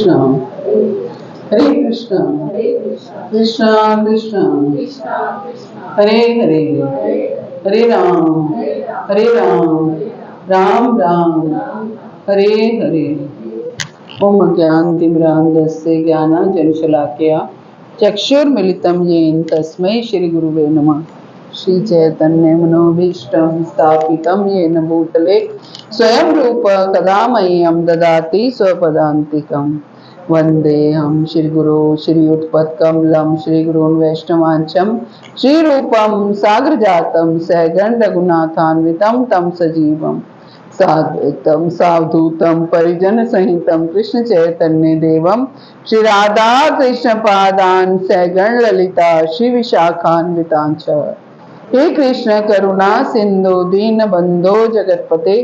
कृष्ण हरे कृष्ण कृष्ण कृष्ण हरे हरे हरे राम राम राम हरे हरे। ओम ज्ञानतिमिरान्धस्य ज्ञानाञ्जनशलाकया चक्षुर्मिलितं येन तस्मै श्रीगुरुवे नमः। श्रीचैतन्यमनोभीष्टं स्थापितं येन भूतले स्वयं रूप कदा मह्यं ददाति स्वपदान्तिकम्। वन्देऽहं श्रीगुरो श्रीयुतपत्कमलं श्रीगुरून् वैष्णवांशं श्रीरूपं साग्रजातं सहगण रघुनाथान्वितं तं सजीवं साद्वैतं सावधूतं परिजन सहितं कृष्ण चैतन्य देवं श्री राधा कृष्ण पादान सहगण ललिता श्री विशाखान्वितांच। हे कृष्ण करुणा सिंधु दीन बंधो जगतपते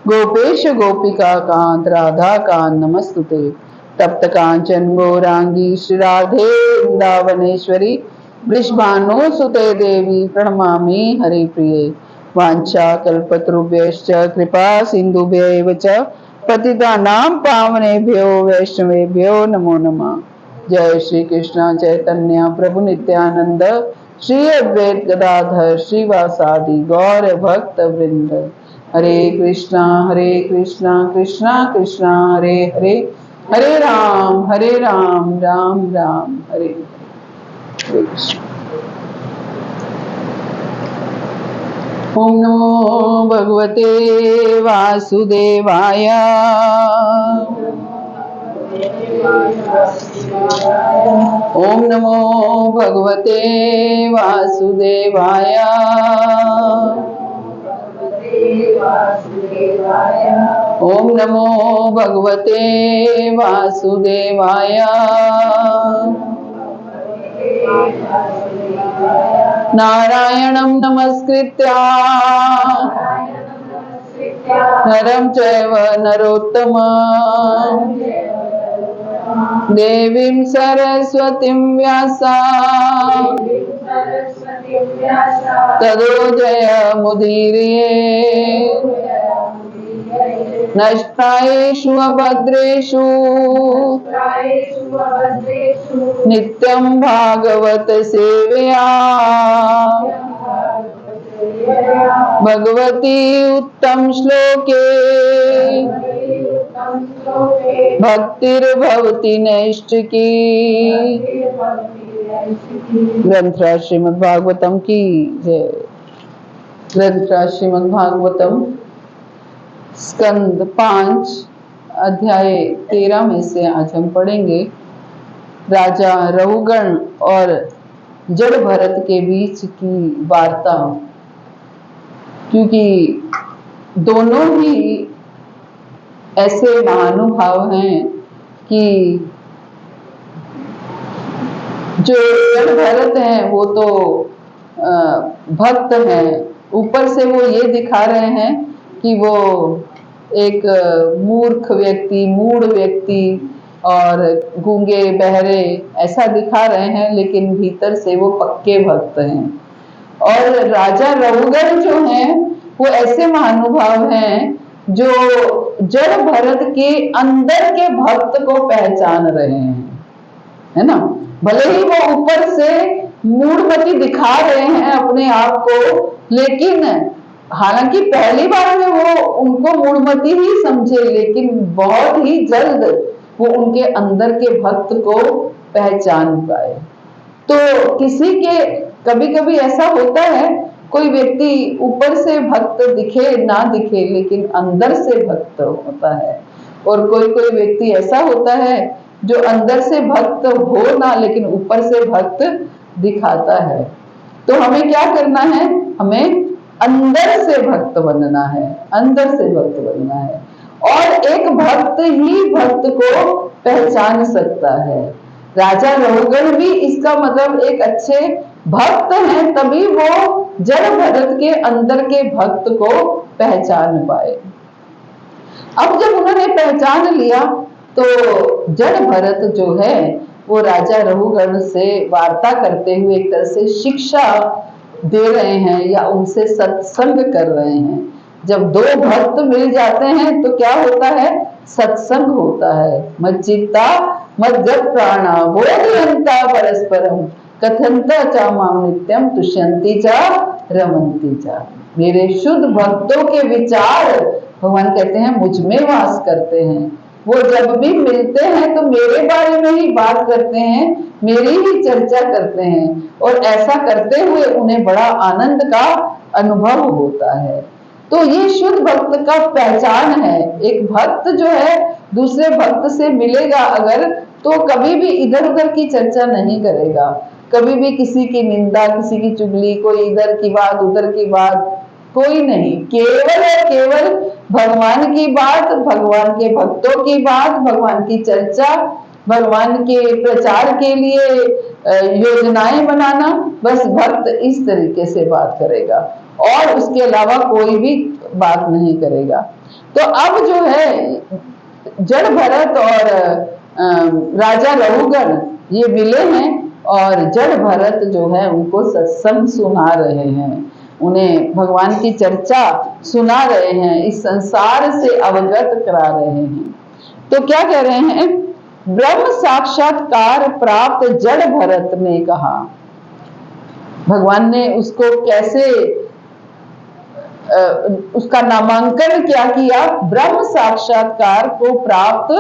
गोपेश गोपिका कांत राधा कांत नमस्तुते। तप्त कांचन गौरांगी श्री राधे वृंदावनेश्वरी वृषभानु सुते देवी प्रणमामि हरि प्रिये। वाञ्छा कल्पतरुभ्यश्च कृपा सिन्धुभ्यैव च पतितानां पावनेभ्यो वैष्णवेभ्यो नमो नमः। जय श्री कृष्ण चैतन्य प्रभु नित्यानंद श्री अद्वैत गदाधर श्रीवासादि गौर भक्त वृंद। हरे कृष्णा कृष्णा कृष्णा हरे हरे हरे राम राम राम हरे हरे। ओम नमो भगवते वासुदेवाय ओम नमो भगवते वासुदेवाय ओम नमो भगवते वासुदेवाय। नारायणं नमस्कृत्य नरं चैव नरोत्तमं देवीं सरस्वतीं व्यासा ततो जयमुदीरये। नष्टायेषु अभद्रेषु नित्यं भागवत सेवया भगवती उत्तम श्लोके भक्तिर्भवति नैष्ठिकी। ग्रंथराज श्रीमद् भागवतम की जय। ग्रंथराज श्रीमद् भागवतम स्कंद 5 अध्याय 13 में से आज हम पढ़ेंगे राजा रहुगण और जड़ भरत के बीच की वार्ता। क्योंकि दोनों ही ऐसे महानुभाव हैं कि जो जड़ भरत हैं वो तो भक्त हैं, ऊपर से वो ये दिखा रहे हैं कि वो एक मूर्ख व्यक्ति, मूढ़ व्यक्ति और गूंगे बहरे ऐसा दिखा रहे हैं, लेकिन भीतर से वो पक्के भक्त हैं। और राजा रहुगण जो हैं वो ऐसे महानुभाव हैं जो जड़ भरत के अंदर के भक्त को पहचान रहे हैं, है ना। भले ही वो ऊपर से मूढ़मती दिखा रहे हैं अपने आप को, लेकिन हालांकि पहली बार में वो उनको मूढ़मती ही समझे, लेकिन बहुत ही जल्द वो उनके अंदर के भक्त को पहचान पाए। तो किसी के कभी कभी ऐसा होता है, कोई व्यक्ति ऊपर से भक्त दिखे ना दिखे लेकिन अंदर से भक्त होता है, और कोई कोई व्यक्ति ऐसा होता है जो अंदर से भक्त हो ना लेकिन ऊपर से भक्त दिखाता है। तो हमें क्या करना है, हमें अंदर से भक्त बनना है, अंदर से भक्त बनना है। और एक भक्त ही भक्त को पहचान सकता है। राजा रहुगण भी इसका मतलब एक अच्छे भक्त हैं, तभी वो जड़ भरत के अंदर के भक्त को पहचान पाए। अब जब उन्होंने पहचान लिया तो जड़ भरत जो है वो राजा रहुगण से वार्ता करते हुए एक तरह से शिक्षा दे रहे हैं या उनसे सत्संग कर रहे हैं। जब दो भक्त मिल जाते हैं तो क्या होता है, सत्संग होता है। मज्जिता मद्गत प्राणा बोधयंता परस्परम कथनता चा माम नित्यम तुष्यंती चा रमंती चा। मेरे शुद्ध भक्तों के विचार भगवान कहते हैं मुझ में वास करते हैं। वो जब भी मिलते हैं तो मेरे बारे में ही बात करते हैं, मेरी ही चर्चा करते हैं, और ऐसा करते हुए उन्हें बड़ा आनंद का अनुभव होता है। तो ये शुद्ध भक्त का पहचान है। एक भक्त जो है दूसरे भक्त से मिलेगा अगर, तो कभी भी इधर उधर की चर्चा नहीं करेगा, कभी भी किसी की निंदा, किसी की चुगली, कोई इधर की बात उधर की बात, कोई नहीं। केवल और केवल भगवान की बात, भगवान के भक्तों की बात, भगवान की चर्चा, भगवान के प्रचार के लिए योजनाएं बनाना, बस भक्त इस तरीके से बात करेगा और उसके अलावा कोई भी बात नहीं करेगा। तो अब जो है जड़ भरत और राजा रघुगण ये मिले हैं और जड़ भरत जो है उनको सत्संग सुना रहे हैं, उन्हें भगवान की चर्चा सुना रहे हैं, इस संसार से अवगत करा रहे हैं। तो क्या कह रहे हैं? ब्रह्म साक्षात्कार प्राप्त जड़ भरत ने कहा। भगवान ने उसको कैसे उसका नामांकन क्या किया? ब्रह्म साक्षात्कार को प्राप्त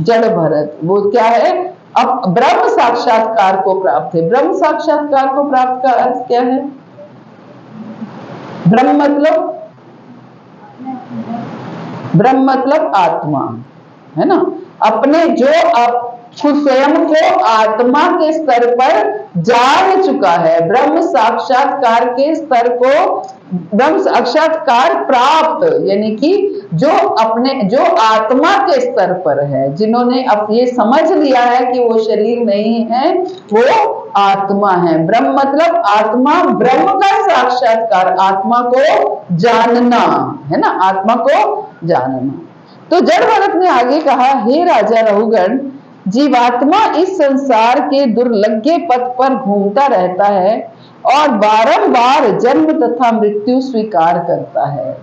जड़ भरत। वो क्या है? अब ब्रह्म साक्षात्कार को प्राप्त है। ब्रह्म साक्षात्कार को प्राप्त का अर्थ क्या है? ब्रह्म मतलब आत्मा है ना। अपने जो खुद स्वयं को आत्मा के स्तर पर जान चुका है, ब्रह्म साक्षात्कार के स्तर को, ब्रह्म साक्षात्कार प्राप्त यानी कि जो आत्मा के स्तर पर है, जिन्होंने अब ये समझ लिया है कि वो शरीर नहीं है, वो आत्मा है। ब्रह्म मतलब आत्मा, ब्रह्म का साक्षात्कार, आत्मा को जानना है ना, आत्मा को जानना। तो जड़ भरत ने आगे कहा, हे राजा रघुगण, जीवात्मा इस संसार के दुर्लभ पथ पर घूमता रहता है और बारंबार जन्म तथा मृत्यु स्वीकार करता है।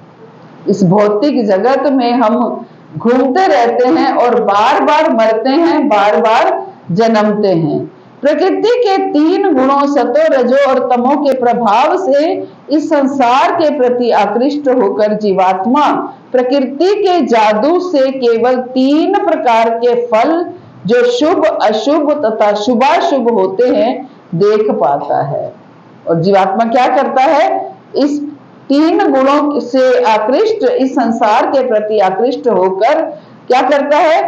इस भौतिक जगत में हम घूमते रहते हैं और बार बार मरते हैं, बार बार जन्मते हैं। प्रकृति के 3 गुणों सतो, रजो और तमो के प्रभाव से इस संसार के प्रति आकृष्ट होकर जीवात्मा प्रकृति के जादू से केवल 3 प्रकार के फल, जो शुभ अशुभ तथा शुभाशुभ होते हैं, देख पाता है। और जीवात्मा क्या करता है? इस 3 गुणों से आकृष्ट, इस संसार के प्रति आकृष्ट होकर क्या करता है?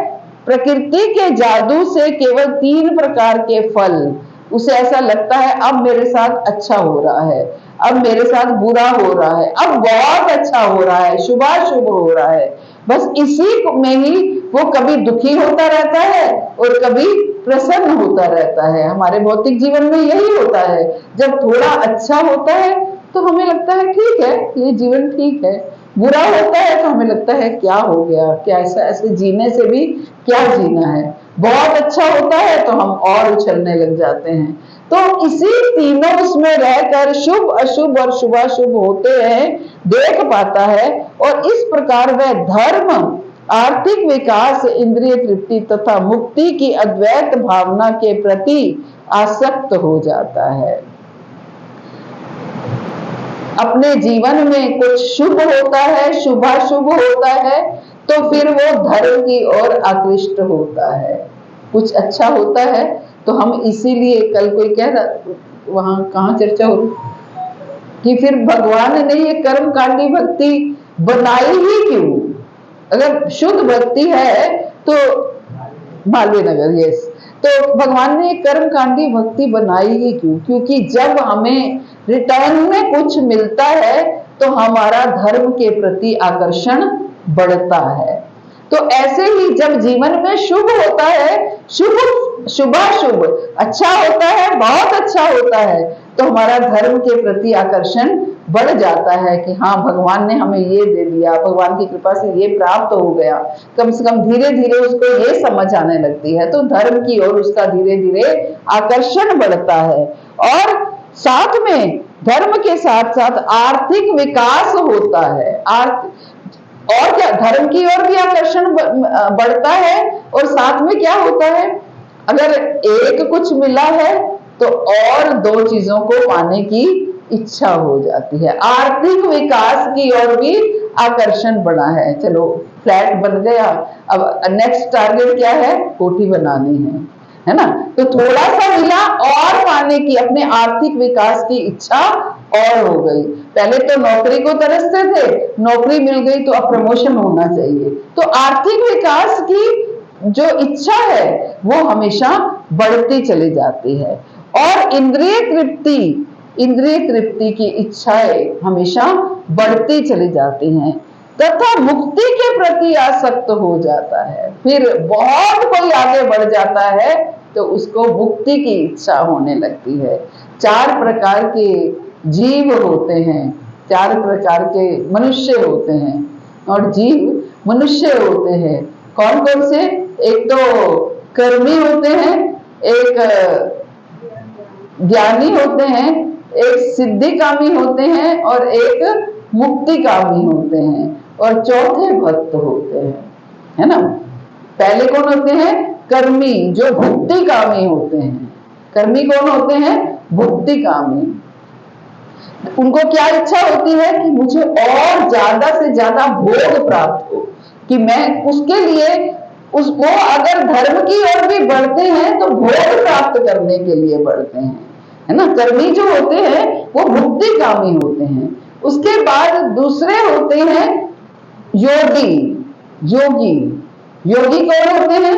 प्रकृति के जादू से केवल 3 प्रकार के फल, उसे ऐसा लगता है अब मेरे साथ अच्छा हो रहा है, अब मेरे साथ बुरा हो रहा है, अब बहुत अच्छा हो रहा है, शुभाशुभ हो रहा है, बस इसी में ही वो कभी दुखी होता रहता है और कभी प्रसन्न होता रहता है। हमारे भौतिक जीवन में यही होता है। जब थोड़ा अच्छा होता है तो हमें लगता है ठीक है, ये जीवन ठीक है, बुरा होता है तो हमें लगता है क्या हो गया, क्या ऐसे जीने से भी क्या जीना है। बहुत अच्छा होता है तो हम और उछलने लग जाते हैं। तो इसी तीनों उसमें रहकर शुभ अशुभ और शुभाशुभ होते हैं देख पाता है, और इस प्रकार वह धर्म, आर्थिक विकास, इंद्रिय तृप्ति तथा मुक्ति की अद्वैत भावना के प्रति आसक्त हो जाता है। अपने जीवन में कुछ शुभ होता है, शुभाशुभ होता है, तो फिर वो धर्म की ओर आकृष्ट होता है। कुछ अच्छा होता है तो हम इसीलिए, कल कोई कह रहा, वहां कहाँ चर्चा हो रही कि फिर भगवान ने ये कर्मकांडी भक्ति बनाई ही क्यों? अगर शुद्ध भक्ति है तो मालवीय नगर, यस, तो भगवान ने कर्मकांडी भक्ति बनाई ही क्यों? क्योंकि जब हमें रिटर्न में कुछ मिलता है तो हमारा धर्म के प्रति आकर्षण बढ़ता है। तो ऐसे ही जब जीवन में शुभ होता है, शुभाशुभ अच्छा होता है, बहुत अच्छा होता है, तो हमारा धर्म के प्रति आकर्षण बढ़ जाता है कि हाँ भगवान ने हमें ये दे दिया, भगवान की कृपा से ये प्राप्त हो गया। कम से कम धीरे धीरे उसको ये समझ आने लगती है, तो धर्म की ओर उसका धीरे धीरे आकर्षण बढ़ता है। और साथ में धर्म के साथ साथ आर्थिक विकास होता है। और क्या, धर्म की ओर भी आकर्षण बढ़ता है, और साथ में क्या होता है, अगर एक कुछ मिला है तो और दो चीजों को पाने की इच्छा हो जाती है। आर्थिक विकास की ओर भी आकर्षण बढ़ा है। चलो फ्लैट बन गया, अब नेक्स्ट टारगेट क्या है, कोठी बनानी है ना। तो थोड़ा सा मिला और पाने की, अपने आर्थिक विकास की इच्छा और हो गई। पहले तो नौकरी को तरसते थे, नौकरी मिल गई तो अब प्रमोशन होना चाहिए। तो आर्थिक विकास की जो इच्छा है वो हमेशा बढ़ती चली जाती है। और इंद्रिय तृप्ति की इच्छाएं हमेशा बढ़ती चली जाती हैं, तथा मुक्ति के प्रति आसक्त हो जाता है। फिर बहुत कोई आगे बढ़ जाता है तो उसको मुक्ति की इच्छा होने लगती है। 4 प्रकार के जीव होते हैं, 4 प्रकार के मनुष्य होते हैं, और जीव मनुष्य होते हैं। कौन कौन से, एक तो कर्मी होते हैं, एक ज्ञानी होते हैं, एक सिद्धिकामी होते हैं, और एक मुक्तिकामी होते हैं, और चौथे भक्त होते हैं, है ना। पहले कौन होते हैं, कर्मी, जो भुक्तिकामी होते हैं। कर्मी कौन होते हैं, भुक्तिकामी। उनको क्या इच्छा होती है कि मुझे और ज्यादा से ज्यादा भोग प्राप्त हो, कि मैं उसके लिए उसको, अगर धर्म की ओर भी बढ़ते हैं तो भोग प्राप्त करने के लिए बढ़ते हैं, है ना। कर्मी जो होते हैं वो मुक्तिकामी होते हैं। उसके बाद दूसरे होते हैं योगी। योगी योगी कौन होते हैं,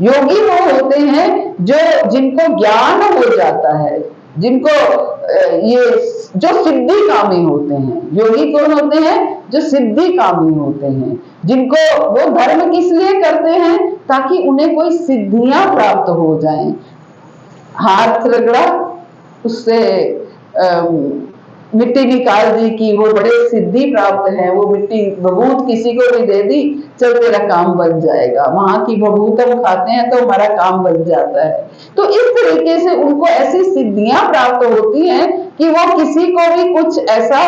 योगी वो होते हैं जो, जिनको ज्ञान हो जाता है, जिनको ये जो सिद्धि कामी होते हैं। योगी कौन होते हैं, जो सिद्धि कामी होते हैं, जिनको वो धर्म किस लिए करते हैं, ताकि उन्हें कोई सिद्धियां प्राप्त हो जाएं। हाथ रगड़ा, उससे मिट्टी निकाल दी कि वो बड़े सिद्धि प्राप्त है, वो मिट्टी भभूत किसी को भी दे दी, चल तेरा काम बन जाएगा, वहां की भभूत हम खाते हैं तो हमारा काम बन जाता है। तो इस तरीके से उनको ऐसी सिद्धियां प्राप्त होती हैं कि वो किसी को भी कुछ ऐसा,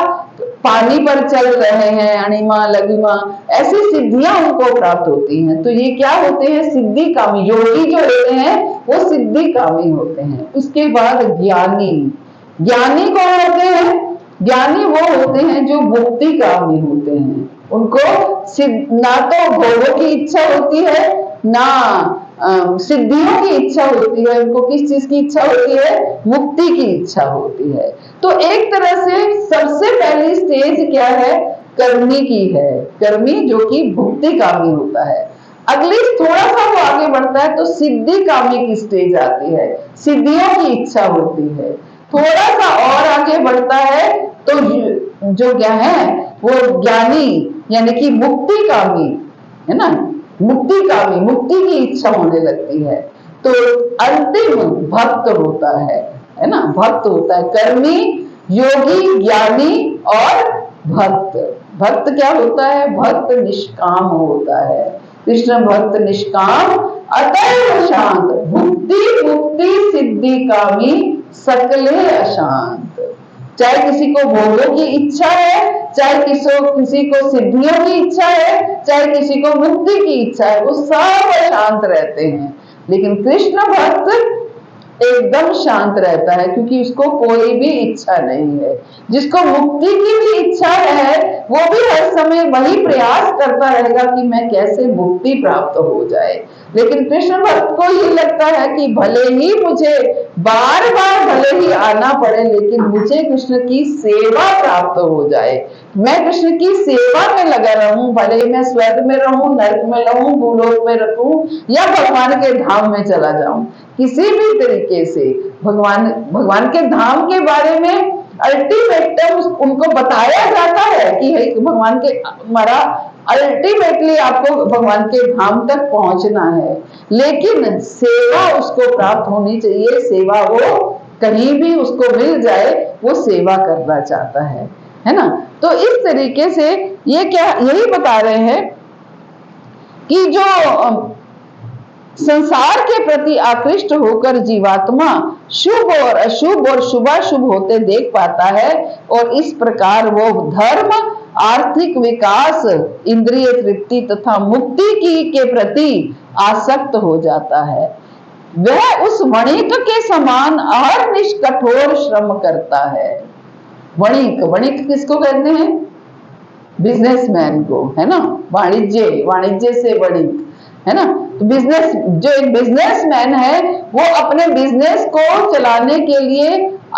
पानी पर चल रहे हैं, अणिमा लघिमा, ऐसी सिद्धियां उनको प्राप्त होती हैं। तो ये क्या होते हैं, सिद्धि कामी। योगी जो होते हैं वो सिद्धि कामी होते हैं। उसके बाद ज्ञानी। ज्ञानी कौन होते हैं, ज्ञानी वो होते हैं जो मुक्ति कामी होते हैं। उनको ना तो भोगों की इच्छा होती है, ना सिद्धियों की इच्छा होती है। उनको किस चीज की इच्छा होती है, मुक्ति की इच्छा होती है। तो एक तरह से सबसे पहली स्टेज क्या है, कर्मी की है। कर्मी जो कि भुक्ति कामी होता है। अगली थोड़ा सा वो आगे बढ़ता है तो सिद्धि कामी की स्टेज आती है, सिद्धियों की इच्छा होती है। थोड़ा सा और आगे बढ़ता है तो जो क्या है वो ज्ञानी, यानी कि मुक्ति कामी, है ना, मुक्ति कामी, मुक्ति की इच्छा होने लगती है। तो अंतिम भक्त होता है ना, भक्त होता है। कर्मी, योगी, ज्ञानी और भक्त। भक्त क्या होता है, भक्त निष्काम होता है। कृष्ण भक्त निष्काम अतैव शांत, भुक्ति मुक्ति सिद्धि कामी सकले अशांत। चाहे किसी को भोगों की इच्छा है, चाहे किसी को सिद्धियों की इच्छा है, चाहे किसी को मुक्ति की इच्छा है, वो सब शांत रहते हैं। लेकिन कृष्ण भक्त एकदम शांत रहता है, क्योंकि उसको कोई भी इच्छा नहीं है। जिसको मुक्ति की भी इच्छा है वो भी हर समय वही प्रयास करता रहेगा कि मैं कैसे मुक्ति प्राप्त हो जाए। लेकिन कृष्ण भक्त को ये लगता है कि भले ही मुझे बार बार भले ही आना पड़े, लेकिन मुझे कृष्ण की सेवा प्राप्त हो जाए। मैं कृष्ण की सेवा में लगा रहूं, भले ही मैं स्वर्ग में रहूं, नरक में रहूं, भूलोक में रहूं, या भगवान के धाम में चला जाऊं, किसी भी तरीके से भगवान के धाम के बारे में अल्टीमेटम उनको बताया जाता है कि भगवान के हमारा अल्टीमेटली आपको भगवान के धाम तक पहुंचना है। लेकिन सेवा उसको प्राप्त होनी चाहिए, सेवा वो कहीं भी उसको मिल जाए, वो सेवा करना चाहता है ना। तो इस तरीके से ये क्या यही बता रहे हैं कि जो संसार के प्रति आकृष्ट होकर जीवात्मा शुभ और अशुभ और शुभाशुभ होते देख पाता है, और इस प्रकार वो धर्म आर्थिक विकास, इंद्रिय तृप्ति तथा मुक्ति की के प्रति आसक्त हो जाता है। वह उस वणिक के समान अहर्निश कठोर श्रम करता है। वणिक, वणिक किसको कहते हैं? बिजनेसमैन को, है ना। वाणिज्य, वाणिज्य से वणिक, है ना। तो बिजनेस, जो एक बिजनेसमैन है वो अपने बिजनेस को चलाने के लिए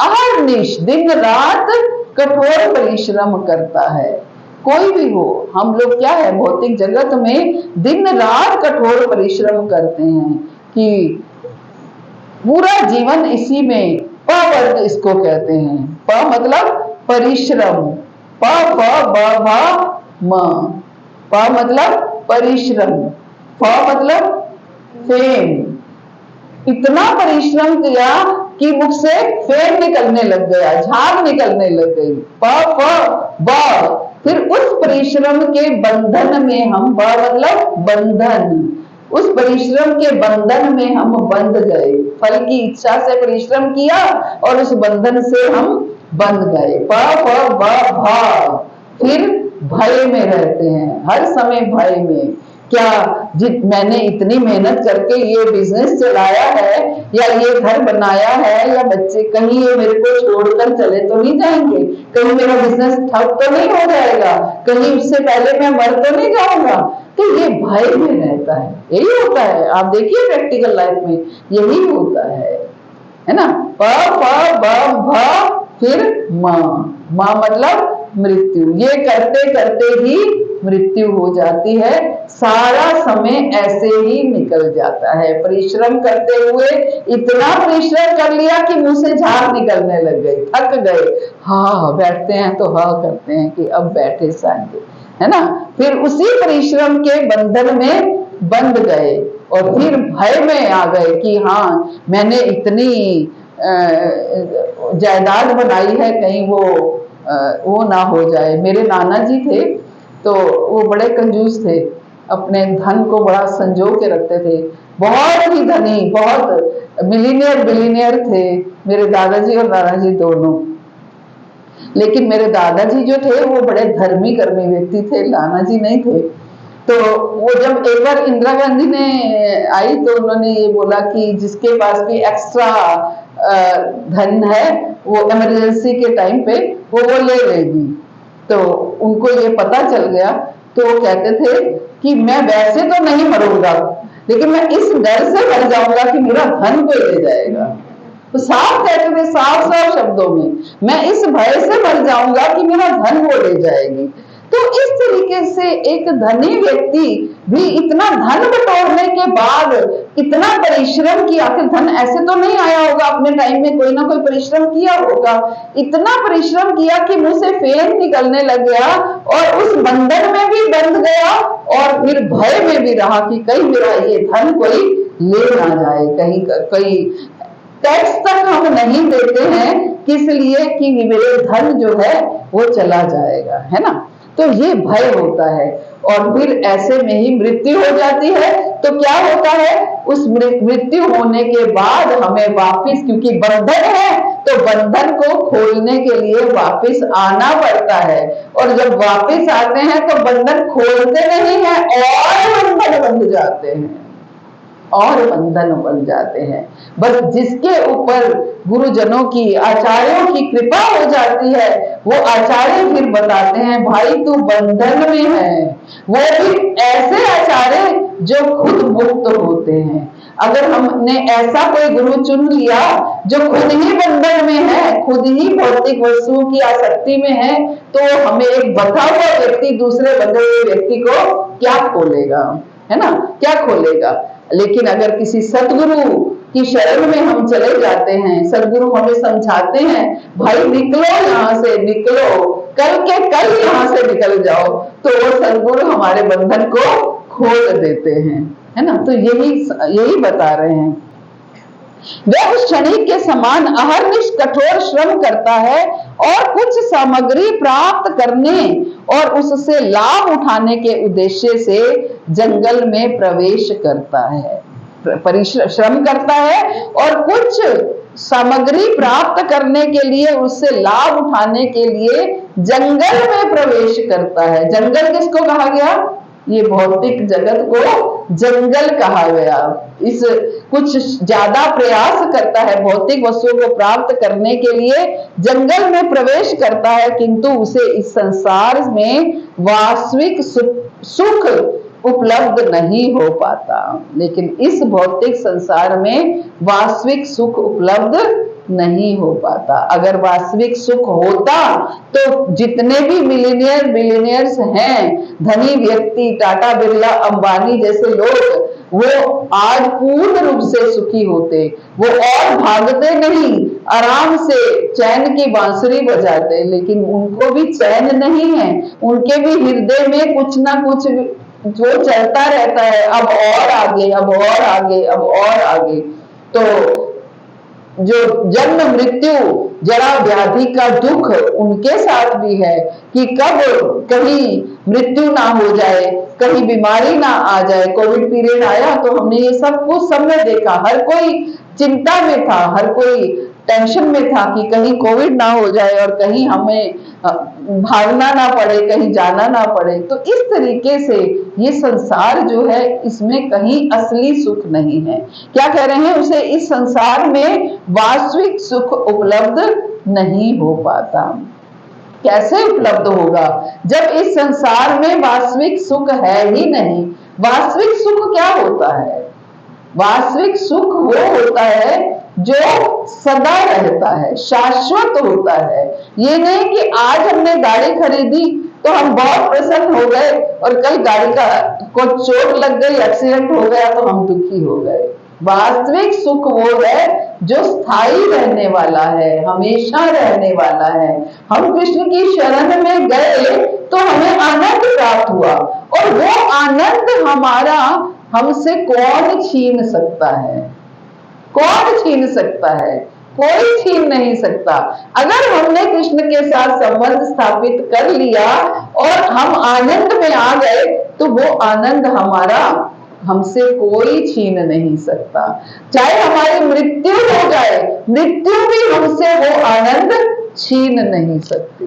अहर्निश दिन रात कठोर परिश्रम करता है। कोई भी हो, हम लोग क्या है, भौतिक जगत में दिन रात कठोर परिश्रम करते हैं कि पूरा जीवन इसी में, प वर्ग इसको कहते हैं। प मतलब परिश्रम, प फ ब भ म, प मतलब परिश्रम, फ मतलब फेम। इतना परिश्रम किया कि मुख से फेम निकलने लग गया, झाग निकलने लग गई। प फ ब, फिर उस परिश्रम के बंधन में हम, ब मतलब बंधन, उस परिश्रम के बंधन में हम बंध गए। फल की इच्छा से परिश्रम किया और उस बंधन से हम बंध गए। प फ ब भ, फिर भय में रहते हैं, हर समय भय में। क्या मैंने इतनी मेहनत करके ये बिजनेस चलाया है या ये घर बनाया है या बच्चे, कहीं ये मेरे को छोड़कर चले तो नहीं जाएंगे, कहीं मेरा बिजनेस ठप तो नहीं हो जाएगा, कहीं उससे पहले मैं मर तो नहीं जाऊंगा। तो ये भय में रहता है। यही होता है, आप देखिए प्रैक्टिकल लाइफ में यही होता है ना। प फ ब भ, फिर म, म मतलब मृत्यु। ये करते करते ही मृत्यु हो जाती है। सारा समय ऐसे ही निकल जाता है। परिश्रम करते हुए इतना परिश्रम कर लिया कि मुंह से झाग निकलने लग गई, थक गए, हाँ बैठते हैं तो हाँ करते हैं कि अब बैठे साएंगे, है ना। फिर उसी परिश्रम के बंधन में बंध गए और फिर भय में आ गए कि हाँ मैंने इतनी जायदाद बनाई है, कहीं वो ना हो जाए। मेरे नाना जी थे तो वो बड़े कंजूस थे, अपने धन को बड़ा संजो के रखते थे, बहुत ही धनी, बहुत मिलीनियर बिलीनियर थे मेरे दादाजी और नाना जी दोनों। लेकिन मेरे दादाजी जो थे वो बड़े धर्मी कर्मी व्यक्ति थे, नाना जी नहीं थे। तो वो जब एक बार इंदिरा गांधी ने आई तो उन्होंने ये बोला कि जिसके पास भी एक्स्ट्रा धन है वो इमरजेंसी के टाइम पे वो ले लेगी। तो उनको ये पता चल गया तो वो कहते थे कि मैं वैसे तो नहीं मरूंगा, लेकिन मैं इस डर से मर जाऊंगा कि मेरा धन कोई ले जाएगा। तो साफ कहते थे, साफ साफ शब्दों में, मैं इस भय से मर जाऊंगा कि मेरा धन वो ले जाएगी। तो इस तरीके से एक धनी व्यक्ति भी इतना धन बटोरने के बाद इतना परिश्रम किया, आखिर धन ऐसे तो नहीं आया होगा, अपने टाइम में कोई ना कोई परिश्रम किया होगा। इतना परिश्रम किया कि मुंह से फेम निकलने लग गया और उस बंधन में भी बंध गया और फिर भय में भी रहा कि कहीं मेरा ये धन कोई ले ना जाए, कहीं टैक्स तक हम नहीं देते हैं किस लिए कि मेरे धन जो है वो चला जाएगा, है ना। तो ये भय होता है और फिर ऐसे में ही मृत्यु हो जाती है। तो क्या होता है, उस मृत्यु होने के बाद हमें वापस, क्योंकि बंधन है तो बंधन को खोलने के लिए वापस आना पड़ता है, और जब वापस आते हैं तो बंधन खोलते नहीं है और बंधन बंध जाते हैं, और बंधन बन जाते हैं। बस जिसके ऊपर गुरुजनों की, आचार्यों की कृपा हो जाती है वो आचार्य फिर बताते हैं भाई तू बंधन में है। वो भी ऐसे आचार्य जो खुद मुक्त होते हैं। अगर हमने ऐसा कोई गुरु चुन लिया जो खुद ही बंधन में है, खुद ही भौतिक वस्तुओं की आसक्ति में है, तो हमें एक बंधा हुआ व्यक्ति दूसरे बंधे हुए व्यक्ति को क्या खोलेगा, है ना, क्या खोलेगा। लेकिन अगर किसी सतगुरु की शरण में हम चले जाते हैं, सदगुरु हमें समझाते हैं भाई निकलो यहाँ से, निकलो, कल के कल यहाँ से निकल जाओ, तो वो सदगुरु हमारे बंधन को खोल देते हैं, है ना। तो यही बता रहे हैं। वह उस क्षणिक के समान अहर्निश कठोर श्रम करता है और कुछ सामग्री प्राप्त करने और उससे लाभ उठाने के उद्देश्य से जंगल में प्रवेश करता है, परिश्रम करता है और कुछ सामग्री प्राप्त करने के लिए, उससे लाभ उठाने के लिए जंगल में प्रवेश करता है। जंगल किसको कहा गया? ये भौतिक जगत को जंगल कहा गया। इस कुछ ज्यादा प्रयास करता है भौतिक वस्तुओं को प्राप्त करने के लिए, जंगल में प्रवेश करता है, किंतु उसे इस संसार में वास्तविक सुख उपलब्ध नहीं हो पाता। लेकिन इस भौतिक संसार में वास्तविक सुख उपलब्ध नहीं हो पाता। अगर वास्तविक सुख होता तो जितने भी बिलियनियर्स हैं, धनी व्यक्ति, टाटा बिरला अंबानी जैसे लोग, वो आज पूर्ण रूप से सुखी होते। वो और भागते नहीं, आराम से चैन की बांसुरी बजाते। लेकिन उनको भी चैन नहीं है, उनके भी हृदय में कुछ ना कुछ जो चलता रहता है, अब और आगे, अब और आगे, अब और आगे। तो जो जन्म मृत्यु जरा व्याधि का दुख उनके साथ भी है कि कब कहीं मृत्यु ना हो जाए, कहीं बीमारी ना आ जाए। कोविड पीरियड आया तो हमने ये सब कुछ समय देखा, हर कोई चिंता में था, हर कोई टेंशन में था कि कहीं कोविड ना हो जाए और कहीं हमें भागना ना पड़े, कहीं जाना ना पड़े। तो इस तरीके से ये संसार जो है, इसमें कहीं असली सुख नहीं है। क्या कह रहे हैं? उसे इस संसार में वास्तविक सुख उपलब्ध नहीं हो पाता। कैसे उपलब्ध होगा जब इस संसार में वास्तविक सुख है ही नहीं? वास्तविक सुख क्या होता है? वास्तविक सुख वो होता है जो सदा रहता है, शाश्वत होता है। ये नहीं कि आज हमने गाड़ी खरीदी तो हम बहुत प्रसन्न हो गए और कल गाड़ी को चोट लग गई, एक्सीडेंट हो गया तो हम दुखी हो गए। वास्तविक सुख वो है जो स्थायी रहने वाला है, हमेशा रहने वाला है। हम कृष्ण की शरण में गए तो हमें आनंद प्राप्त हुआ, और वो आनंद हमारा हमसे कौन छीन सकता है? कौन छीन सकता है? कोई छीन नहीं सकता। अगर हमने कृष्ण के साथ संबंध स्थापित कर लिया और हम आनंद में आ गए तो वो आनंद हमारा हमसे कोई छीन नहीं सकता। चाहे हमारी मृत्यु हो जाए, मृत्यु भी हमसे वो आनंद छीन नहीं सकती।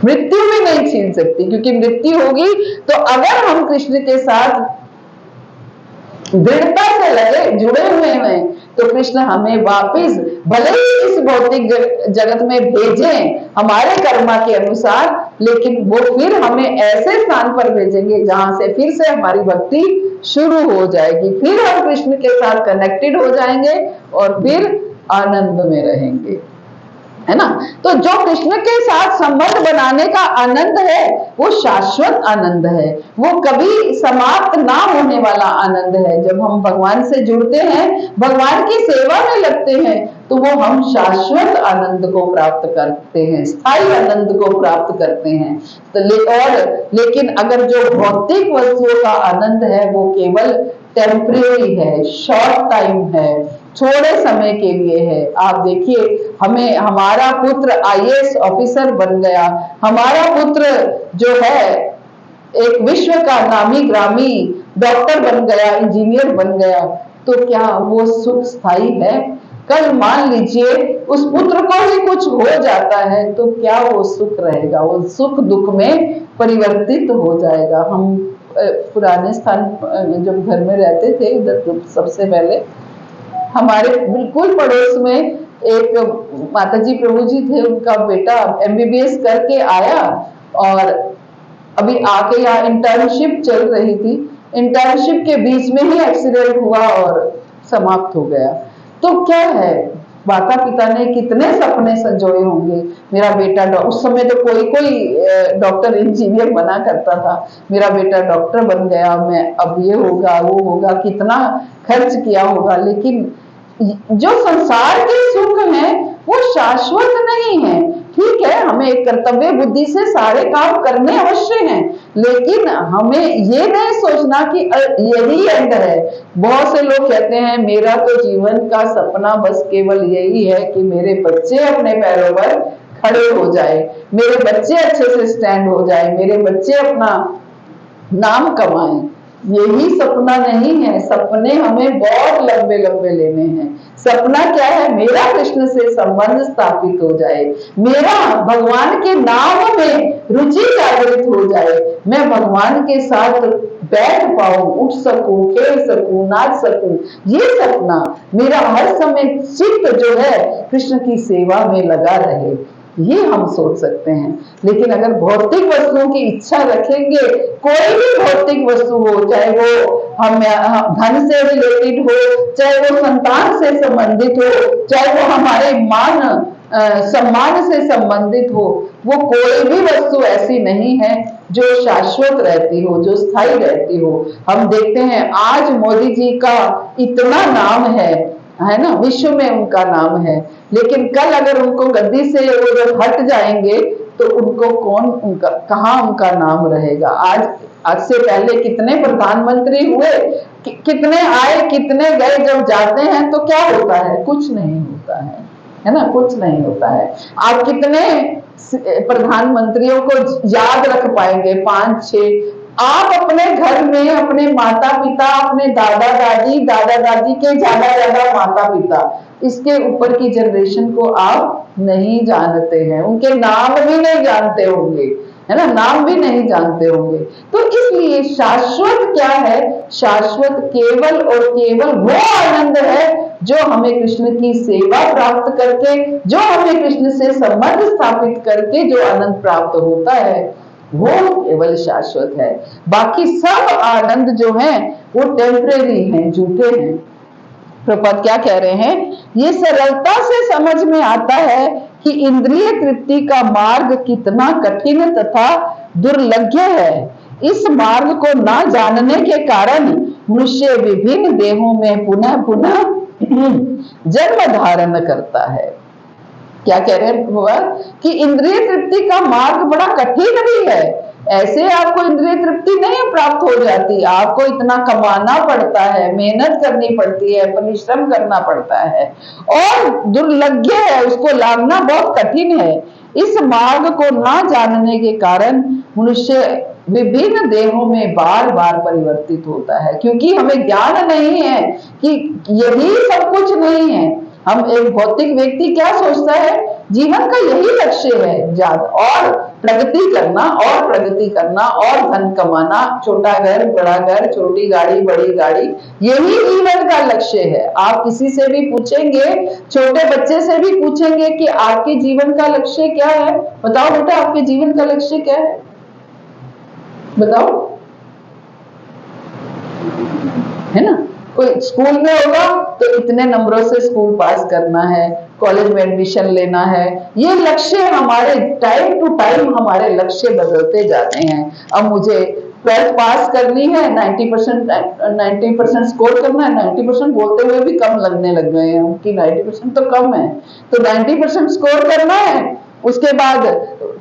मृत्यु भी नहीं छीन सकती, क्योंकि मृत्यु होगी तो अगर हम कृष्ण के साथ दृढ़ता से लगे, जुड़े हुए हैं, तो कृष्ण हमें वापस भले ही इस भौतिक जगत में भेजें हमारे कर्मा के अनुसार, लेकिन वो फिर हमें ऐसे स्थान पर भेजेंगे जहां से फिर से हमारी भक्ति शुरू हो जाएगी, फिर हम कृष्ण के साथ कनेक्टेड हो जाएंगे और फिर आनंद में रहेंगे, है ना। तो जो कृष्ण के साथ संबंध बनाने का आनंद है वो शाश्वत आनंद है, वो कभी समाप्त ना होने वाला आनंद है। जब हम भगवान से जुड़ते हैं, भगवान की सेवा में लगते हैं, तो वो हम शाश्वत आनंद को प्राप्त करते हैं, स्थायी आनंद को प्राप्त करते हैं। तो लेकिन अगर जो भौतिक वस्तुओं का आनंद है वो केवल टेम्परेरी है, शॉर्ट टाइम है, थोड़े समय के लिए है। आप देखिए, हमें हमारा पुत्र आईएएस ऑफिसर बन गया, हमारा पुत्र जो है एक विश्व का नामी ग्रामी डॉक्टर बन गया, इंजीनियर बन गया, तो क्या वो सुख स्थायी है? कल मान लीजिए उस पुत्र को ही कुछ हो जाता है तो क्या वो सुख रहेगा? वो सुख दुख में परिवर्तित हो जाएगा। हम पुराने स्थान जब घर में रहते थे, उधर सबसे पहले हमारे बिल्कुल पड़ोस में एक माताजी प्रभु जी थे, उनका बेटा एमबीबीएस करके आया और अभी आके यहाँ इंटर्नशिप चल रही थी, इंटर्नशिप के बीच में ही एक्सीडेंट हुआ और समाप्त हो गया। तो क्या है, माता पिता ने कितने सपने संजोए होंगे, मेरा बेटा उस समय तो कोई डॉक्टर इंजीनियर बना करता था, मेरा बेटा डॉक्टर बन गया, मैं अब ये होगा वो होगा, कितना खर्च किया होगा। लेकिन जो संसार के सुख हैं वो शाश्वत नहीं है। ठीक है, हमें एक कर्तव्य बुद्धि से सारे काम करने अवश्य हैं, लेकिन हमें ये नहीं सोचना कि यही एंड है। बहुत से लोग कहते हैं मेरा तो जीवन का सपना बस केवल यही है कि मेरे बच्चे अपने पैरों पर खड़े हो जाए, मेरे बच्चे अच्छे से स्टैंड हो जाए, मेरे बच्चे अपना नाम कमाएं। यही सपना नहीं है, सपने हमें बहुत लंबे लंबे लेने हैं। सपना क्या है? मेरा कृष्ण से संबंध स्थापित हो जाए, मेरा भगवान के नाम में रुचि जागृत हो जाए, मैं भगवान के साथ बैठ पाऊं, उठ सकूं, खेल सकूं, नाच सकूं। ये सपना मेरा हर समय चित्त जो है कृष्ण की सेवा में लगा रहे, ये हम सोच सकते हैं। लेकिन अगर भौतिक वस्तुओं की इच्छा रखेंगे, कोई भी भौतिक वस्तु हो, चाहे वो हम धन से रिलेटेड हो, चाहे वो संतान से संबंधित हो, चाहे वो हमारे मान सम्मान से संबंधित हो, वो कोई भी वस्तु ऐसी नहीं है जो शाश्वत रहती हो, जो स्थायी रहती हो। हम देखते हैं आज मोदी जी का इतना नाम है ना, विश्व में उनका नाम है, लेकिन कल अगर उनको गद्दी से वो जब हट जाएंगे तो उनको कौन, उनका कहाँ उनका नाम रहेगा। आज से पहले कितने प्रधानमंत्री हुए, कितने आए, कितने गए, जब जाते हैं तो क्या होता है? कुछ नहीं होता है ना, कुछ नहीं होता है। आप कितने प्रधानमंत्रियों को याद रख पाएंगे? 5-6। आप अपने घर में अपने माता पिता, अपने दादा दादी के ज्यादा माता पिता, इसके ऊपर की जनरेशन को आप नहीं जानते हैं, उनके नाम भी नहीं जानते होंगे, है ना, नाम भी नहीं जानते होंगे। तो इसलिए शाश्वत क्या है? शाश्वत केवल और केवल वो आनंद है जो हमें कृष्ण की सेवा प्राप्त करके, जो हमें कृष्ण से संबंध स्थापित करके जो आनंद प्राप्त होता है, वो केवल शाश्वत है। बाकी सब आनंद जो है वो टेम्परेरी हैं, झूठे हैं। प्रभुपाद क्या कह रहे हैं? ये सरलता से समझ में आता है कि इंद्रिय तृप्ति का मार्ग कितना कठिन तथा दुर्लभ है। इस मार्ग को ना जानने के कारण मनुष्य विभिन्न देहों में पुनः पुनः जन्म धारण करता है। क्या कह रहे हैं भगवान? कि इंद्रिय तृप्ति का मार्ग बड़ा कठिन भी है। ऐसे आपको इंद्रिय तृप्ति नहीं प्राप्त हो जाती, आपको इतना कमाना पड़ता है, मेहनत करनी पड़ती है, परिश्रम करना पड़ता है, और दुर्लभ है, उसको लाना बहुत कठिन है। इस मार्ग को ना जानने के कारण मनुष्य विभिन्न देहों में बार बार परिवर्तित होता है, क्योंकि हमें ज्ञान नहीं है कि यही सब कुछ नहीं है। हम एक भौतिक व्यक्ति क्या सोचता है? जीवन का यही लक्ष्य है, और प्रगति करना और धन कमाना, छोटा घर बड़ा घर, छोटी गाड़ी बड़ी गाड़ी, यही जीवन का लक्ष्य है। आप किसी से भी पूछेंगे, छोटे बच्चे से भी पूछेंगे कि आपके जीवन का लक्ष्य क्या है, बताओ बेटा आपके जीवन का लक्ष्य क्या है, बताओ, है ना। कोई स्कूल में होगा तो इतने नंबरों से स्कूल पास करना है, कॉलेज में एडमिशन लेना है, ये लक्ष्य हमारे टाइम टू टाइम हमारे लक्ष्य बदलते जाते हैं। अब मुझे 12th पास करनी है, 90% स्कोर करना है, 90% बोलते हुए भी कम लगने लग गए हैं कि 90% तो कम है, तो 90% स्कोर करना है। उसके बाद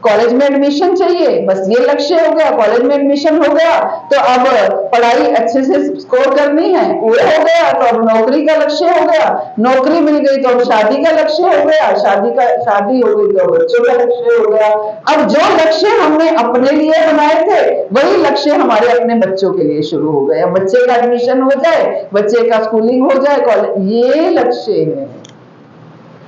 कॉलेज में एडमिशन चाहिए, बस ये लक्ष्य हो गया, कॉलेज में एडमिशन हो गया तो अब पढ़ाई अच्छे से स्कोर करनी है, वो हो गया तो अब नौकरी का लक्ष्य हो गया, नौकरी मिल गई तो अब शादी का लक्ष्य हो गया, शादी हो गई तो बच्चों का लक्ष्य हो गया। अब जो लक्ष्य हमने अपने लिए बनाए थे वही लक्ष्य हमारे अपने बच्चों के लिए शुरू हो गए। बच्चे का एडमिशन हो जाए, बच्चे का स्कूलिंग हो जाए, कॉलेज, ये लक्ष्य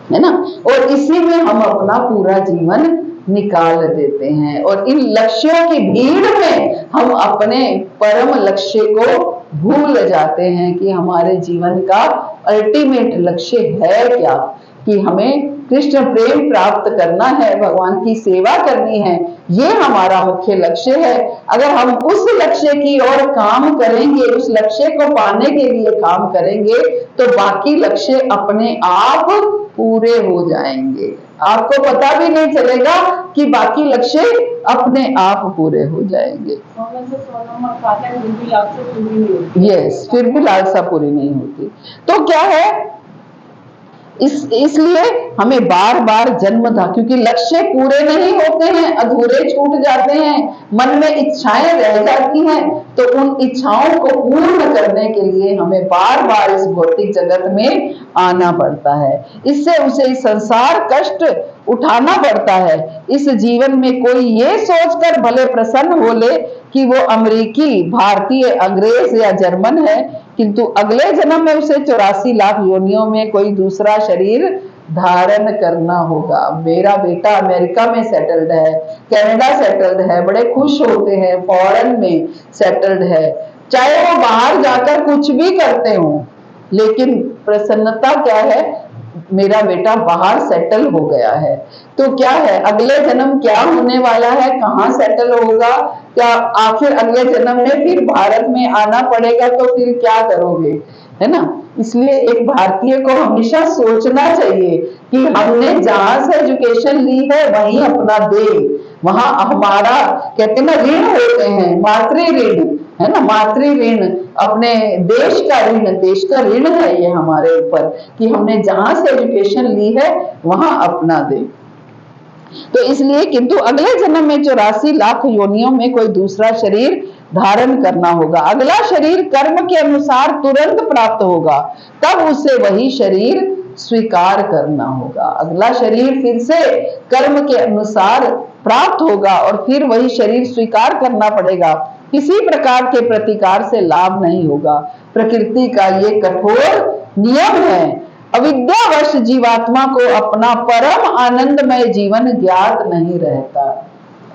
है ना। और इसी में हम अपना पूरा जीवन निकाल देते हैं, और इन लक्ष्यों की भीड़ में हम अपने परम लक्ष्य को भूल जाते हैं कि हमारे जीवन का अल्टीमेट लक्ष्य है क्या, कि हमें कृष्ण प्रेम प्राप्त करना है, भगवान की सेवा करनी है, ये हमारा मुख्य लक्ष्य है। अगर हम उस लक्ष्य की ओर काम करेंगे, उस लक्ष्य को पाने के लिए काम करेंगे, तो बाकी लक्ष्य अपने आप पूरे हो जाएंगे। आपको पता भी नहीं चलेगा कि बाकी लक्ष्य अपने आप पूरे हो जाएंगे। यस, फिर भी लालसा पूरी नहीं होती। तो क्या है इसलिए हमें बार बार जन्म था, क्योंकि लक्ष्य पूरे नहीं होते हैं, अधूरे छूट जाते हैं, मन में इच्छाएं रह जाती हैं, तो उन इच्छाओं को पूर्ण करने के लिए हमें बार बार इस भौतिक जगत में आना पड़ता है। इससे उसे इस संसार कष्ट उठाना पड़ता है। इस जीवन में कोई ये सोचकर भले प्रसन्न हो ले कि वो अमेरिकी, भारतीय, अंग्रेज या जर्मन है, किंतु अगले जन्म में उसे 84 लाख योनियों में कोई दूसरा शरीर धारण करना होगा। मेरा बेटा अमेरिका में सेटल्ड है, कनाडा सेटल्ड है, बड़े खुश होते हैं, फॉरेन में सेटल्ड है, चाहे वो बाहर जाकर कुछ भी करते हो, लेकिन प्रसन्नता क्या है, मेरा बेटा बाहर सेटल हो गया है। तो क्या है, अगले जन्म क्या होने वाला है, कहाँ सेटल होगा, क्या आखिर अगले जन्म में फिर भारत में आना पड़ेगा, तो फिर क्या करोगे, है ना। इसलिए एक भारतीय को हमेशा सोचना चाहिए कि हमने जहां से एजुकेशन ली है वहीं अपना दे, वहां हमारा, कहते हैं ना, ऋण होते हैं, मातृ ऋण, है ना, मातृ ऋण, अपने देश का ऋण, देश का ऋण है ये हमारे ऊपर, कि हमने जहां से एजुकेशन ली है वहां अपना दे। तो इसलिए, किंतु अगले जन्म में 84 लाख योनियों में कोई दूसरा शरीर धारण करना होगा। अगला शरीर कर्म के अनुसार तुरंत प्राप्त होगा, तब उसे वही शरीर स्वीकार करना होगा। अगला शरीर फिर से कर्म के अनुसार प्राप्त होगा और फिर वही शरीर स्वीकार करना पड़ेगा। किसी प्रकार के प्रतिकार से लाभ नहीं होगा। प्रकृति का ये कठोर नियम है। अविद्यावश जीवात्मा को अपना परम आनंदमय जीवन ज्ञात नहीं रहता।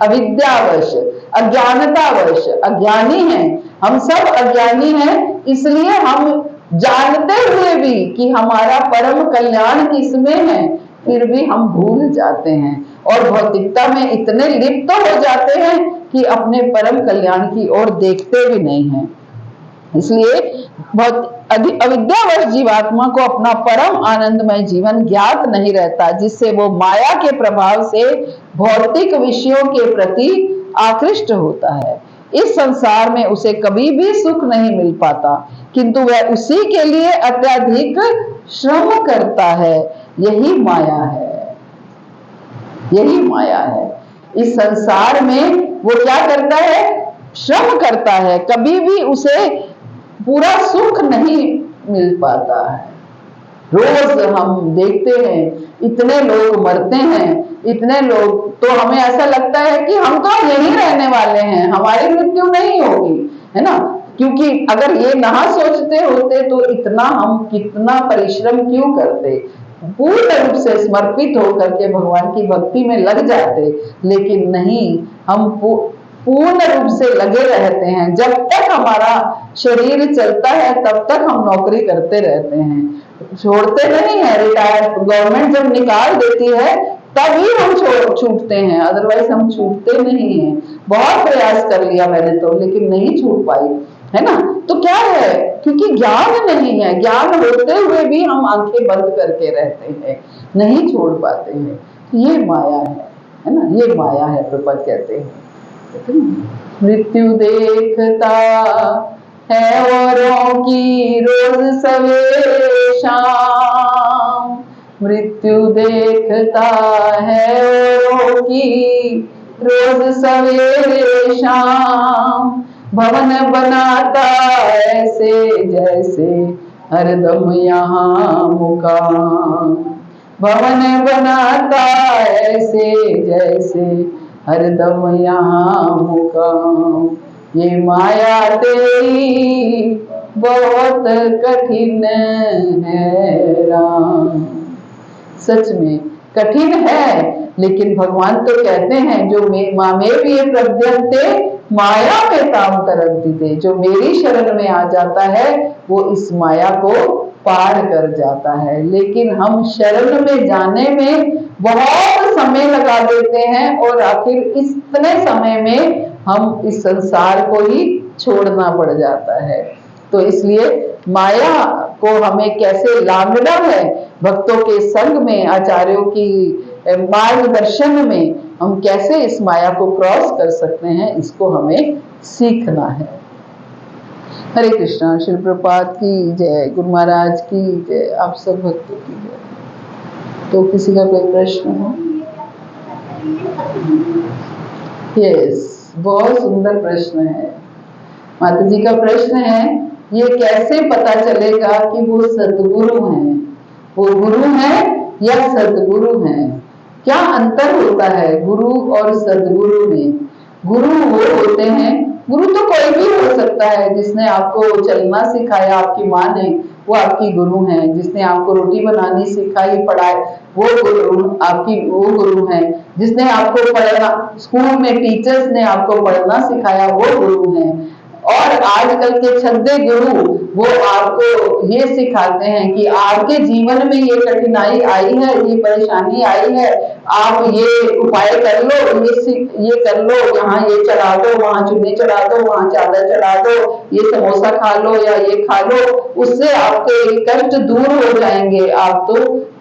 अविद्यावश, अज्ञानतावश, अज्ञानी हैं हम, सब अज्ञानी हैं, इसलिए हम जानते हुए भी कि हमारा परम कल्याण किसमें है, फिर भी हम भूल जाते हैं और भौतिकता में इतने लिप्त हो जाते हैं कि अपने परम कल्याण की ओर देखते भी नहीं हैं। इसलिए अविद्यावश जीवात्मा को अपना परम आनंदमय जीवन ज्ञात नहीं रहता, जिससे वो माया के प्रभाव से भौतिक विषयों के प्रति आकृष्ट होता है। इस संसार में उसे कभी भी सुख नहीं मिल पाता, किंतु वह उसी के लिए अत्यधिक श्रम करता है। यही माया है, यही माया है। इस संसार में वो क्या करता है, श्रम करता है, कभी भी उसे पूरा सुख नहीं मिल पाता है। रोज हम देखते हैं इतने लोग मरते हैं, इतने लोग, तो हमें ऐसा लगता है कि हम तो यहीं रहने वाले हैं, हमारी मृत्यु नहीं होगी, है ना। क्योंकि अगर ये ना सोचते होते तो इतना हम कितना परिश्रम क्यों करते, पूर्ण रूप से समर्पित होकर के भगवान की भक्ति में लग जाते। लेकिन नहीं, हम पूर्ण रूप से लगे रहते हैं। जब तक हमारा शरीर चलता है तब तक हम नौकरी करते रहते हैं, छोड़ते नहीं है। रिटायर गवर्नमेंट जब निकाल देती है तभी हम छूटते हैं, अदरवाइज हम छूटते नहीं हैं। बहुत प्रयास कर लिया मैंने तो, लेकिन नहीं छूट पाई, है ना। तो क्या है, क्योंकि ज्ञान नहीं है, ज्ञान होते हुए भी हम आंखें बंद करके रहते हैं, नहीं छोड़ पाते हैं। ये माया है ना, ये माया है। प्रपद कहते हैं मृत्यु देखता है औरों की रोज सवेरे शाम, मृत्यु देखता है औरों की रोज सवेरे शाम, भवन बनाता ऐसे जैसे हरदम यहाँ मुकाम, भवन बनाता ऐसे जैसे हरदम यहाँ मुकाम। ये माया तेरी बहुत कठिन है राम। सच में कठिन है, लेकिन भगवान तो कहते हैं जो मामे भी ये प्रद्यंते माया में ताम तरंती थे, जो मेरी शरण में आ जाता है वो इस माया को पार कर जाता है। लेकिन हम शरण में जाने में बहुत समय लगा देते हैं और आखिर इतने समय में हम इस संसार को ही छोड़ना पड़ जाता है। तो इसलिए माया को हमें कैसे लांघना है, भक्तों के संग में, आचार्यों की मार्गदर्शन में हम कैसे इस माया को क्रॉस कर सकते हैं, इसको हमें सीखना है। हरे कृष्णा। श्री प्रभुपाद की जय, गुरु महाराज की जय, आप सब भक्तों की जय। तो किसी का कोई प्रश्न हो? यस, बहुत सुंदर प्रश्न है। माता जी का प्रश्न है, ये कैसे पता चलेगा कि वो सद्गुरु हैं? वो गुरु हैं या सद्गुरु हैं? क्या अंतर होता है गुरु और सद्गुरु में? गुरु वो होते हैं, गुरु तो कोई भी हो सकता है। जिसने आपको चलना सिखाया, आपकी माँ ने, वो आपकी गुरु हैं। जिसने आपको रोटी बनानी सिखाई, पढ़ाई, वो गुरु आपकी वो गुरु हैं। जिसने आपको पढ़ना, स्कूल में टीचर्स ने आपको पढ़ना सिखाया, वो गुरु हैं। और आजकल के छद्दे गुरु वो आपको ये सिखाते हैं कि आपके जीवन में ये कठिनाई आई है, ये परेशानी आई है, आप ये उपाय कर लो, ये कर लो, यहाँ ये चढ़ा दो, वहां चुन्नी चढ़ा दो, वहां चादर चढ़ा दो, ये समोसा खा लो या ये खा लो, उससे आपके कष्ट दूर हो जाएंगे। आप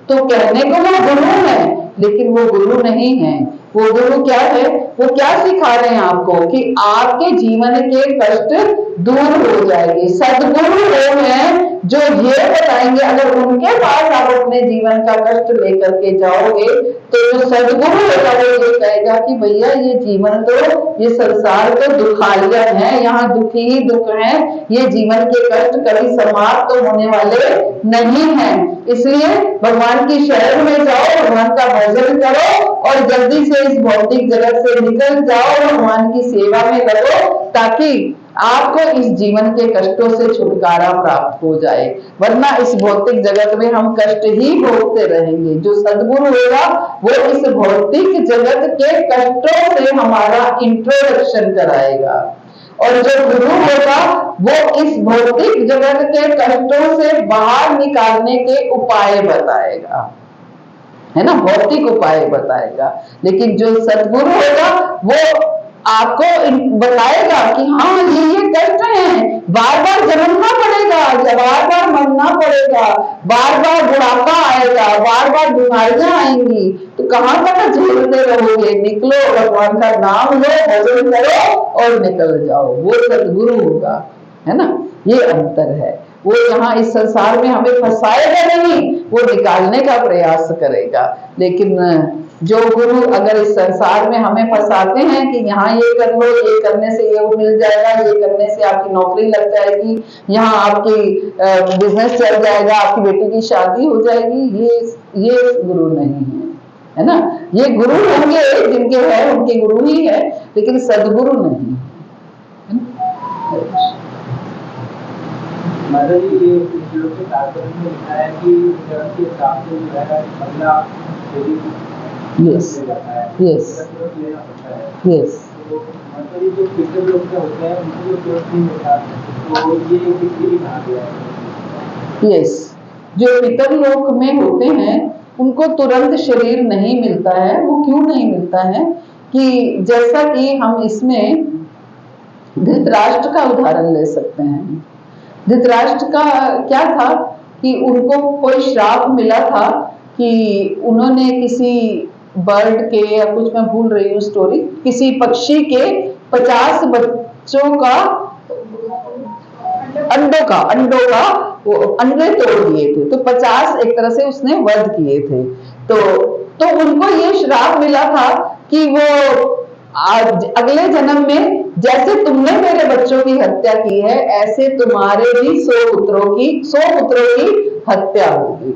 तो कहने को वो गुरु है, लेकिन वो गुरु नहीं है। वो गुरु क्या है? वो क्या सिखा रहे हैं आपको कि आपके जीवन के कष्ट दूर हो जाएंगे। सद्गुरु वो हैं जो ये बताएंगे, अगर उनके पास आप अपने जीवन का कष्ट लेकर के जाओगे, तो जो सद्गुरु होगा वो ये कहेगा कि भैया ये जीवन तो, ये संसार तो दुखालय है, यहाँ दुखी ही दुख है, ये जीवन के कष्ट कभी समाप्त तो होने वाले नहीं है। इसलिए भगवान की शरण में जाओ, भगवान का भजन करो और जल्दी से इस भौतिक जगत से निकल जाओ, भगवान की सेवा में लगो, ताकि आपको इस जीवन के कष्टों से छुटकारा प्राप्त हो जाए। वरना इस भौतिक जगत में हम कष्ट ही भोगते रहेंगे। जो सद्गुरु होगा वो इस भौतिक जगत के कष्टों से हमारा इंट्रोडक्शन कराएगा, और जो गुरु होगा वो इस भौतिक जगत के कष्टों से बाहर निकालने के उपाय बताएगा, है ना, भौतिक उपाय बताएगा। लेकिन जो सद्गुरु होगा वो आपको बताएगा कि हाँ ये कष्ट है, बार बार जन्मना पड़ेगा, बार बार मरना पड़ेगा, बार बार बुढ़ापा आएगा, बार बार बीमारियां आएंगी, तो कहाँ तक झेलते रहोगे? निकलो, भगवान का नाम लो, भजन करो और निकल जाओ। वो सद्गुरु होगा, है ना। ये अंतर है। वो यहाँ इस संसार में हमें फंसाएगा नहीं, वो निकालने का प्रयास करेगा। लेकिन जो गुरु अगर इस संसार में हमें फंसाते हैं कि यहाँ ये कर लो, ये करने से ये मिल जाएगा, ये करने से आपकी नौकरी लग जाएगी, यहाँ आपकी बिजनेस चल जाएगा, आपकी बेटी की शादी हो जाएगी, ये गुरु नहीं है, है ना। ये गुरु होंगे जिनके है उनके गुरु ही है, लेकिन सद्गुरु नहीं है। माता जी, ये श्लोक के तात्पर्य में लिखा है कि जन्म के हिसाब से जो है अगला यस यस लेना पड़ता है। यस तो मतलब ये जो पितृ लोग के होते हैं उनको जो तुरंत नहीं मिलता, तो ये किसके लिए कहा गया है? यस, जो पितर लोक में होते हैं उनको तुरंत शरीर नहीं मिलता है। वो क्यों नहीं मिलता है? कि जैसा कि हम इसमें धृतराष्ट्र का उदाहरण ले सकते हैं। धृतराष्ट्र का क्या था कि उनको कोई श्राप मिला था कि उन्होंने किसी बर्ड के, या कुछ मैं भूल रही हूँ स्टोरी, किसी पक्षी के 50 बच्चों का अंडों का वो अंडे तोड़ दिए थे। तो 50 एक तरह से उसने वध किए थे। तो उनको ये श्राप मिला था कि वो आज अगले जन्म में जैसे तुमने मेरे बच्चों की हत्या की है, ऐसे तुम्हारे भी 100 पुत्रों की हत्या होगी।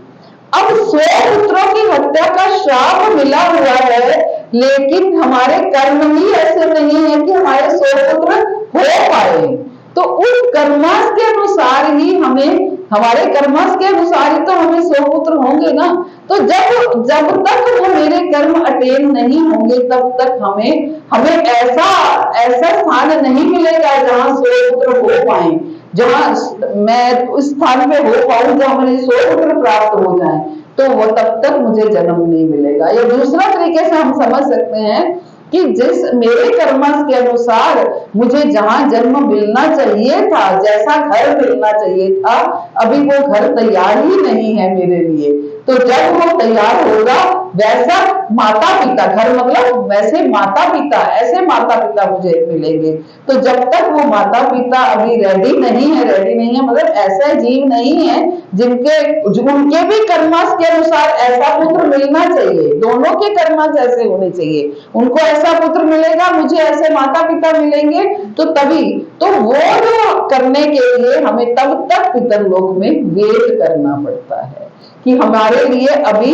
अब 100 पुत्रों की हत्या का श्राप मिला हुआ है, लेकिन हमारे कर्म ही ऐसे नहीं है कि हमारे 100 पुत्र हो पाए। तो उस कर्मास के अनुसार ही हमें, हमारे कर्मास के अनुसार ही तो हमें 100 पुत्र होंगे ना। तो जब तक वो मेरे कर्म अटेन नहीं होंगे, तब तक हमें ऐसा स्थान नहीं मिलेगा जहां 100 पुत्र हो पाए, जहां मैं उस स्थान पे हो पाऊं जहां मुझे 100 पुत्र प्राप्त हो जाए, तो वो तब तक मुझे जन्म नहीं मिलेगा। या दूसरा तरीके से हम समझ सकते हैं कि जिस मेरे कर्मस के अनुसार मुझे जहां जन्म मिलना चाहिए था, जैसा घर मिलना चाहिए था, अभी वो घर तैयार ही नहीं है मेरे लिए। तो जब वो तैयार होगा वैसा माता पिता, घर मतलब वैसे माता पिता, ऐसे माता पिता मुझे मिलेंगे। तो जब तक वो माता पिता अभी रेडी नहीं है मतलब ऐसा जीव नहीं है जिनके उनके भी कर्मास के अनुसार ऐसा पुत्र मिलना चाहिए, दोनों के कर्मास ऐसे होने चाहिए, उनको ऐसा पुत्र मिलेगा, मुझे ऐसे माता पिता मिलेंगे, तो तभी तो वो जो करने के लिए हमें तब तक पितरलोक में वेट करना पड़ता है कि हमारे लिए अभी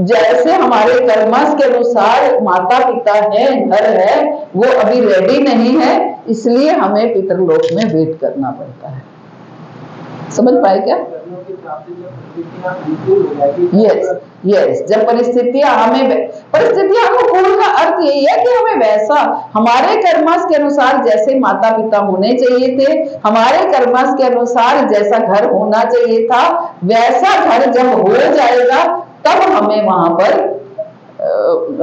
जैसे हमारे कर्मस के अनुसार माता पिता है, घर है, वो अभी रेडी नहीं है, इसलिए हमें पितरलोक में वेट करना पड़ता है। समझ पाए क्या? यस, जब परिस्थितियां अनुकूल का अर्थ यही है कि हमें वैसा हमारे कर्मस के अनुसार जैसे माता पिता होने चाहिए थे, हमारे कर्मस के अनुसार जैसा घर होना चाहिए था, वैसा घर जब हो जाएगा तब हमें वहां पर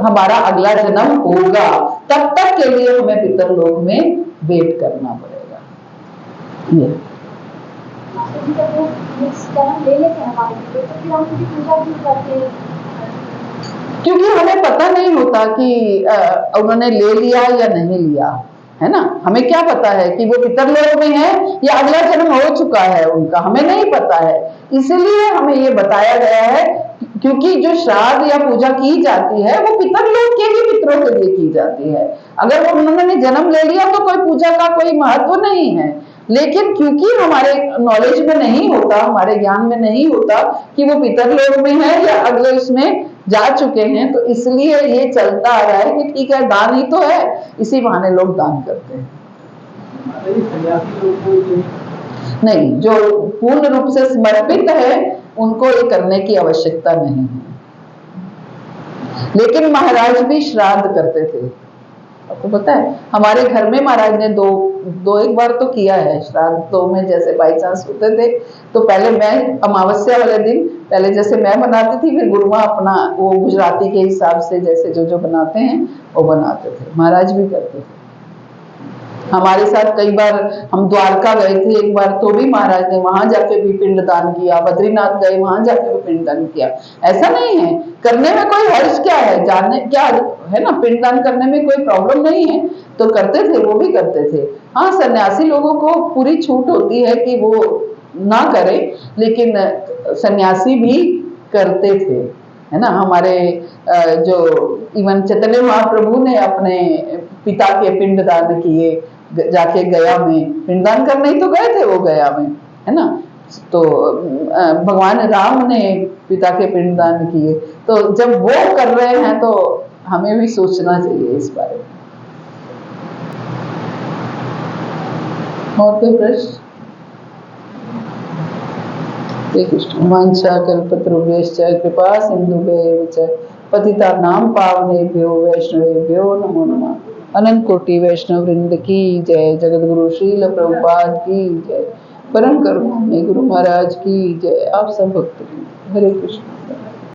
हमारा अगला जन्म होगा। तब तक के लिए हमें पितरलोक में वेट करना पड़ेगा। ये क्योंकि हमें पता नहीं होता कि उन्होंने ले लिया या नहीं लिया, है ना? हमें क्या पता है कि वो पितरलोक में है या अगला जन्म हो चुका है उनका, हमें नहीं पता है। इसलिए हमें ये बताया गया है, क्योंकि जो श्राद्ध या पूजा की जाती है वो पितरलोक के ही पितरों के लिए की जाती है। अगर वो उन्होंने जन्म ले लिया तो कोई पूजा का कोई महत्व नहीं है, लेकिन क्योंकि हमारे नॉलेज में नहीं होता, हमारे ज्ञान में नहीं होता कि वो पितरलोक में है या अगले उसमें जा चुके हैं, तो इसलिए ये चलता आ रहा है कि ठीक है दान ही तो है, इसी बहाने लोग दान करते हैं। नहीं, जो पूर्ण रूप से समर्पित है उनको ये करने की आवश्यकता नहीं है। लेकिन महाराज भी श्राद्ध करते थे, आपको पता है? हमारे घर में महाराज ने दो एक बार तो किया है श्राद्ध। तो में जैसे बाई चांस होते थे तो पहले मैं अमावस्या वाले दिन पहले जैसे मैं बनाती थी, फिर गुरुमा अपना वो गुजराती के हिसाब से जैसे जो बनाते हैं वो बनाते थे। महाराज भी करते थे। हमारे साथ कई बार हम द्वारका गए थे एक बार, तो भी महाराज ने वहां जाके भी पिंड दान किया। बद्रीनाथ गए, वहां जाके भी पिंड दान किया। ऐसा नहीं है, करने में कोई हर्ज क्या है, जानने क्या है ना, पिंड दान करने में कोई प्रॉब्लम नहीं है, तो करते थे, वो भी करते थे। हाँ, सन्यासी लोगों को पूरी छूट होती है कि वो ना करे, लेकिन सन्यासी भी करते थे, है ना। हमारे जो इवन चैतन्य महाप्रभु ने अपने पिता के पिंड दान किए, जाके गया में पिंडदान करने ही तो गए थे वो गया में, है ना। तो भगवान राम ने पिता के पिंडदान किए, तो जब वो कर रहे हैं तो हमें भी सोचना चाहिए इस बारे में। और कोई प्रश्न? वांछा कल्पतरुभ्यश्च कृपा सिंधुभ्यैव च पतितानां पावनेभ्यो वैष्णवेभ्यो नमो नमः। अनंत कोटि वैष्णव वृंद की जय। जगतगुरु श्रील प्रभुपाद की जय। परम करुणा गुरु महाराज की जय। आप सब भक्त हरे कृष्ण।